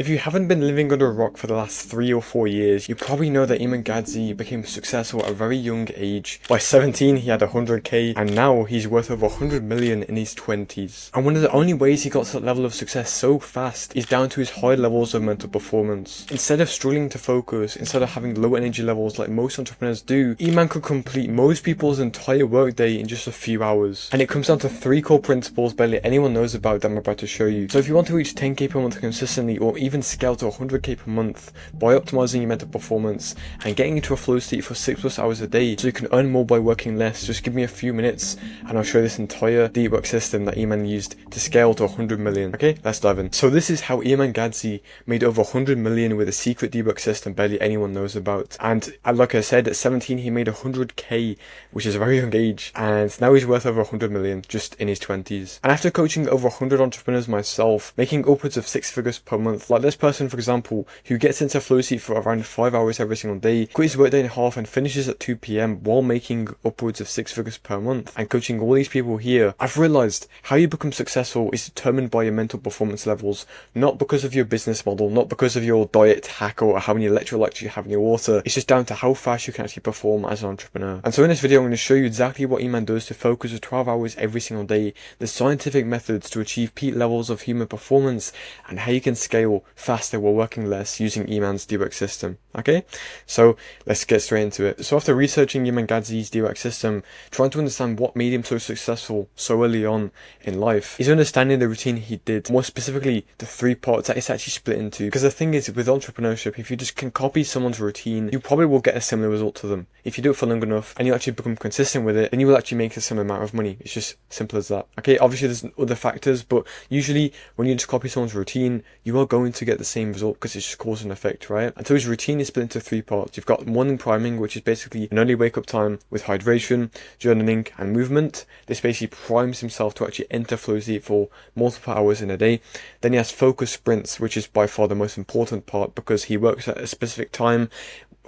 If you haven't been living under a rock for the last 3 or 4 years, you probably know that Iman Gadzhi became successful at a very young age. By 17 he had 100k, and now he's worth over 100 million in his 20s. And one of the only ways he got to that level of success so fast is down to his high levels of mental performance. Instead of struggling to focus, instead of having low energy levels like most entrepreneurs do, Iman could complete most people's entire workday in just a few hours. And it comes down to 3 core principles barely anyone knows about that I'm about to show you. So if you want to reach 10k per month consistently, or even scale to 100k per month by optimizing your mental performance and getting into a flow state for 6+ hours a day so you can earn more by working less, just give me a few minutes and I'll show you this entire deep work system that Iman used to scale to 100 million. Okay, let's dive in. So this is how Iman Gadzhi made over 100 million with a secret deep work system barely anyone knows about. And like I said, at 17 he made 100k, which is a very young age, and now he's worth over 100 million just in his 20s. And after coaching over 100 entrepreneurs myself, making upwards of 6 figures per month, like this person for example, who gets into flow state for around 5 hours every single day, quits his workday in half and finishes at 2 p.m. while making upwards of 6 figures per month, and coaching all these people here, I've realized how you become successful is determined by your mental performance levels, not because of your business model, not because of your diet hack or how many electrolytes you have in your water. It's just down to how fast you can actually perform as an entrepreneur. And so in this video I'm going to show you exactly what Iman does to focus for 12 hours every single day, the scientific methods to achieve peak levels of human performance, and how you can scale faster while working less using Iman's D-Work system. Okay, so let's get straight into it. So after researching Iman Gadzhi's D-Work system, trying to understand what made him so successful so early on in life, is understanding the routine he did, more specifically the 3 parts that it's actually split into. Because the thing is, with entrepreneurship, if you just can copy someone's routine, you probably will get a similar result to them. If you do it for long enough and you actually become consistent with it, then you will actually make a similar amount of money. It's just simple as that. Okay, obviously there's other factors, but usually when you just copy someone's routine, you are going to get the same result because it's just cause and effect, right? And so his routine is split into 3 parts. You've got morning priming, which is basically an early wake up time with hydration, journaling and movement. This basically primes himself to actually enter flow state for multiple hours in a day. Then he has focus sprints, which is by far the most important part because he works at a specific time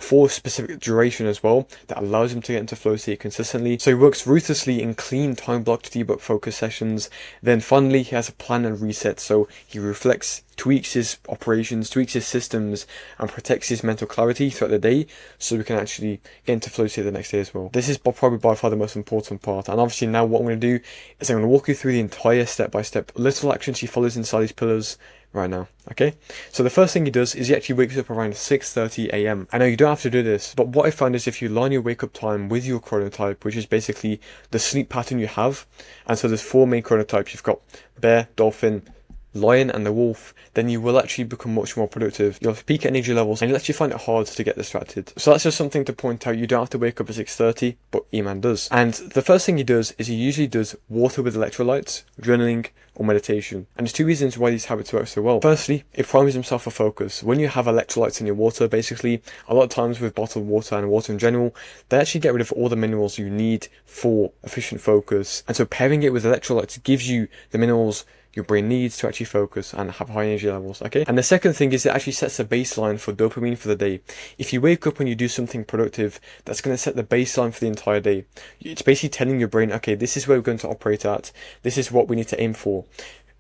for a specific duration as well, that allows him to get into flow state consistently. So he works ruthlessly in clean time blocked debug focus sessions. Then finally he has a plan and reset, so he reflects, tweaks his operations, tweaks his systems, and protects his mental clarity throughout the day so we can actually get into flow state the next day as well. This is probably by far the most important part. And obviously now what I'm going to do is I'm going to walk you through the entire step-by-step little actions he follows inside these pillars right now. Okay, so the first thing he does is he actually wakes up around 6:30 a.m. I know you don't have to do this, but what I found is if you line your wake up time with your chronotype, which is basically the sleep pattern you have, and so there's 4 main chronotypes. You've got bear, dolphin, lion and the wolf, then you will actually become much more productive. You'll have peak energy levels and you'll actually find it hard to get distracted. So that's just something to point out. You don't have to wake up at 6:30, but Iman does. And the first thing he does is he usually does water with electrolytes, journaling or meditation. And there's 2 reasons why these habits work so well. Firstly, it primes himself for focus. When you have electrolytes in your water, basically a lot of times with bottled water and water in general, they actually get rid of all the minerals you need for efficient focus. And so pairing it with electrolytes gives you the minerals your brain needs to actually focus and have high energy levels, okay? And the second thing is it actually sets the baseline for dopamine for the day. If you wake up and you do something productive, that's going to set the baseline for the entire day. It's basically telling your brain, okay, this is where we're going to operate at. This is what we need to aim for.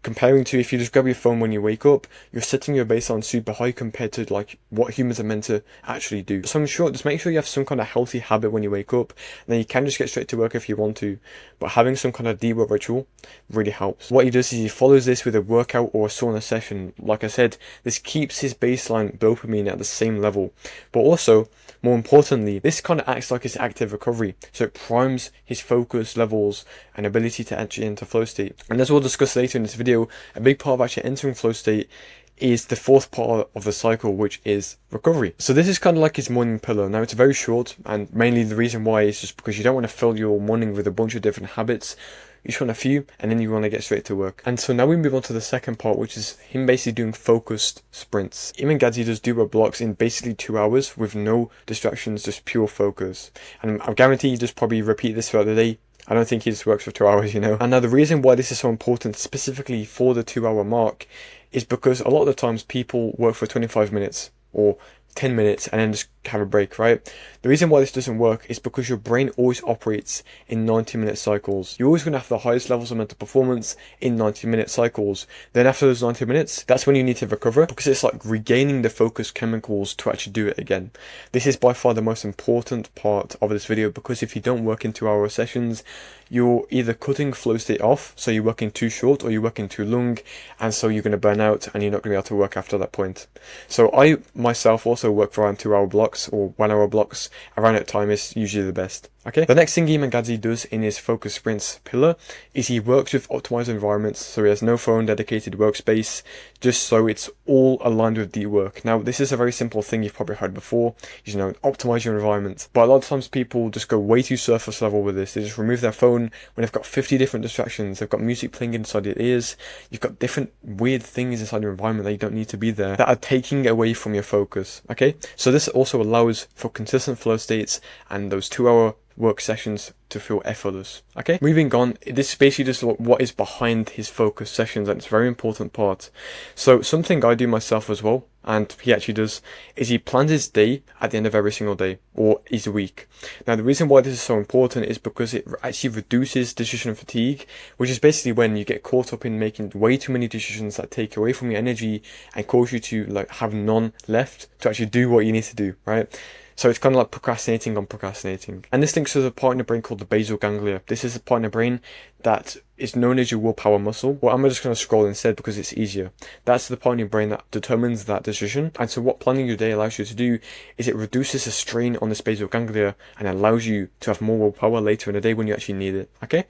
Comparing to if you just grab your phone when you wake up, you're setting your baseline super high compared to like what humans are meant to actually do. So in short, just make sure you have some kind of healthy habit when you wake up, and then you can just get straight to work if you want to, but having some kind of deep ritual really helps. What he does is he follows this with a workout or a sauna session. Like I said, this keeps his baseline dopamine at the same level, but also more importantly, this kind of acts like his active recovery, so it primes his focus levels and ability to actually enter flow state. And as we'll discuss later in this video, a big part of actually entering flow state is the 4th part of the cycle, which is recovery. So this is kind of like his morning pillar. Now it's very short, and mainly the reason why is just because you don't want to fill your morning with a bunch of different habits. You just want a few and then you want to get straight to work. And so now we move on to the second part, which is him basically doing focused sprints. Iman Gadzhi does do-work blocks in basically 2 hours with no distractions, just pure focus. And I guarantee you just probably repeat this throughout the day. I don't think he just works for 2 hours, you know. And now the reason why this is so important specifically for the 2-hour mark is because a lot of the times people work for 25 minutes or 10 minutes and then just have a break, right? The reason why this doesn't work is because your brain always operates in 90-minute cycles. You're always going to have the highest levels of mental performance in 90-minute cycles. Then after those 90 minutes, that's when you need to recover, because it's like regaining the focus chemicals to actually do it again. This is by far the most important part of this video, because if you don't work in 2-hour sessions, you're either cutting flow state off, so you're working too short, or you're working too long, and so you're going to burn out and you're not going to be able to work after that point. So I myself also work for around 2-hour blocks or 1-hour blocks. Around that time is usually the best. Okay, the next thing Iman Gadzhi does in his focus sprints pillar is he works with optimized environments, so he has no phone, dedicated workspace, just so it's all aligned with deep work. Now, this is a very simple thing you've probably heard before, you know, optimize your environment. But a lot of times people just go way too surface level with this. They just remove their phone when they've got 50 different distractions. They've got music playing inside your ears. You've got different weird things inside your environment that you don't need to be there, that are taking away from your focus. Okay, so this also allows for consistent flow states and those 2-hour work sessions to feel effortless. Okay, moving on, this is basically just what is behind his focus sessions, and it's a very important part. So something I do myself as well, and he actually does, is he plans his day at the end of every single day, or his week. Now the reason why this is so important is because it actually reduces decision fatigue, which is basically when you get caught up in making way too many decisions that take away from your energy and cause you to like have none left to actually do what you need to do, right? So it's kind of like procrastinating on procrastinating. And this links to the part in the brain called the basal ganglia. This is the part in the brain that is known as your willpower muscle. Well, I'm just going to scroll instead because it's easier. That's the part in your brain that determines that decision. And so what planning your day allows you to do is it reduces the strain on this basal ganglia and allows you to have more willpower later in the day when you actually need it. Okay?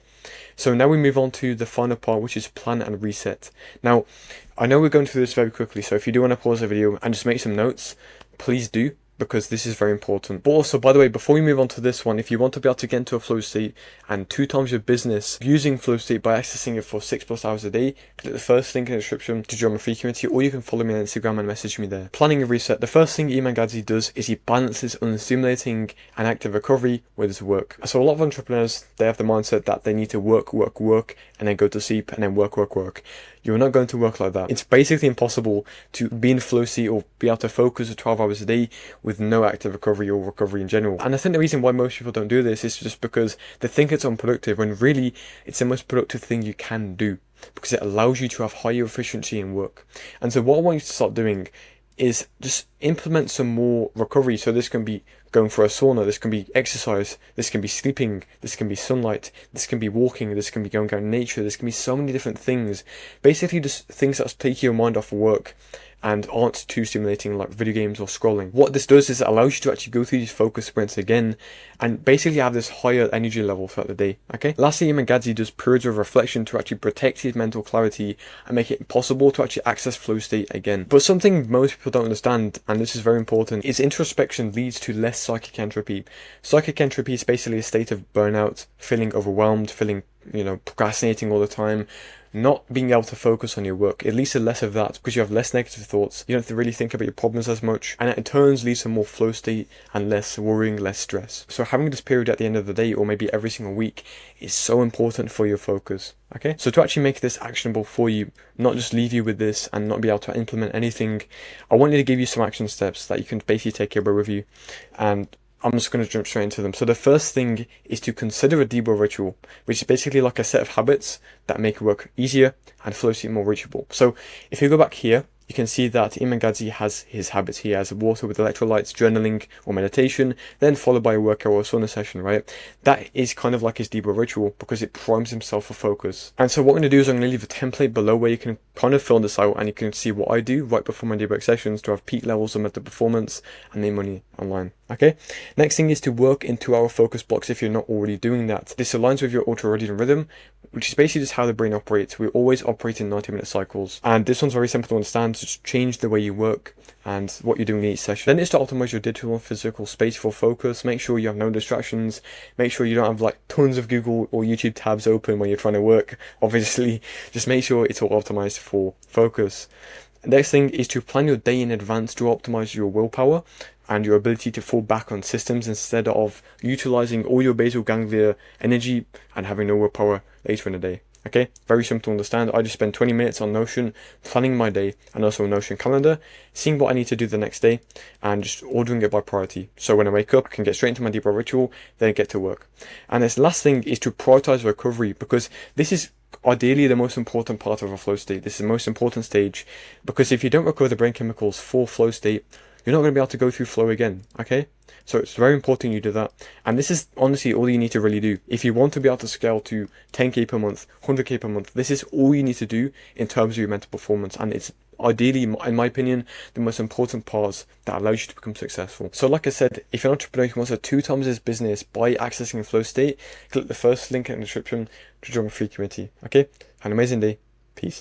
So now we move on to the final part, which is plan and reset. Now, I know we're going through this very quickly, so if you do want to pause the video and just make some notes, please do, because this is very important. But also, by the way, before we move on to this one, if you want to be able to get into a flow state and 2 times your business using flow state by accessing it for 6+ hours a day, click the first link in the description to join my free community, or you can follow me on Instagram and message me there. Planning a reset. The first thing Iman Gadzhi does is he balances unstimulating and active recovery with his work. So a lot of entrepreneurs, they have the mindset that they need to work, and then go to sleep, and then work. You're not going to work like that. It's basically impossible to be in flow state or be able to focus for 12 hours a day with no active recovery or recovery in general. And I think the reason why most people don't do this is just because they think it's unproductive, when really it's the most productive thing you can do, because it allows you to have higher efficiency in work. And so what I want you to start doing is just implement some more recovery. So this can be going for a sauna, this can be exercise, this can be sleeping, this can be sunlight, this can be walking, this can be going out in nature, this can be so many different things. Basically just things that take your mind off work and aren't too stimulating, like video games or scrolling. What this does is it allows you to actually go through these focus sprints again and basically have this higher energy level throughout the day. Okay. Lastly, Iman Gadzhi does periods of reflection to actually protect his mental clarity and make it possible to actually access flow state again. But something most people don't understand, and this is very important, is introspection leads to less psychic entropy. Psychic entropy is basically a state of burnout, feeling overwhelmed, feeling, procrastinating all the time, not being able to focus on your work. It leads to less of that because you have less negative thoughts. You don't have to really think about your problems as much, and it in turn leads to more flow state and less worrying, less stress. So having this period at the end of the day, or maybe every single week, is so important for your focus. Okay, so to actually make this actionable for you, not just leave you with this and not be able to implement anything, I wanted to give you some action steps that you can basically take away with you, and I'm just going to jump straight into them. So the first thing is to consider a debo ritual, which is basically like a set of habits that make work easier and flow state more reachable. So if you go back here, you can see that Iman Gadzhi has his habits. He has water with electrolytes, journaling or meditation, then followed by a workout or a sauna session, right? That is kind of like his debo ritual because it primes himself for focus. And so what I'm going to do is I'm going to leave a template below where you can kind of fill this out and you can see what I do right before my debo sessions to have peak levels of mental performance and make money online. Okay, next thing is to work in 2-hour focus blocks if you're not already doing that. This aligns with your ultradian rhythm, which is basically just how the brain operates. We always operate in 90-minute cycles, and this one's very simple to understand. Just change the way you work and what you're doing in each session. Then it's to optimize your digital and physical space for focus. Make sure you have no distractions. Make sure you don't have like tons of Google or YouTube tabs open when you're trying to work. Obviously, just make sure it's all optimized for focus. Next thing is to plan your day in advance to optimize your willpower and your ability to fall back on systems instead of utilizing all your basal ganglia energy and having no willpower later in the day. Okay, very simple to understand. I just spend 20 minutes on Notion, planning my day, and also a Notion calendar, seeing what I need to do the next day, and just ordering it by priority. So when I wake up, I can get straight into my deep breath ritual, then get to work. And this last thing is to prioritize recovery, because this is ideally the most important part of a flow state. This is the most important stage, because if you don't recover the brain chemicals for flow state, you're not going to be able to go through flow again, okay? So it's very important you do that. And this is honestly all you need to really do. If you want to be able to scale to 10k per month, 100k per month, this is all you need to do in terms of your mental performance. And it's ideally, in my opinion, the most important part that allows you to become successful. So like I said, if you're an entrepreneur who wants to 2x his business by accessing a flow state, click the first link in the description to join a free community. Okay? Have an amazing day. Peace.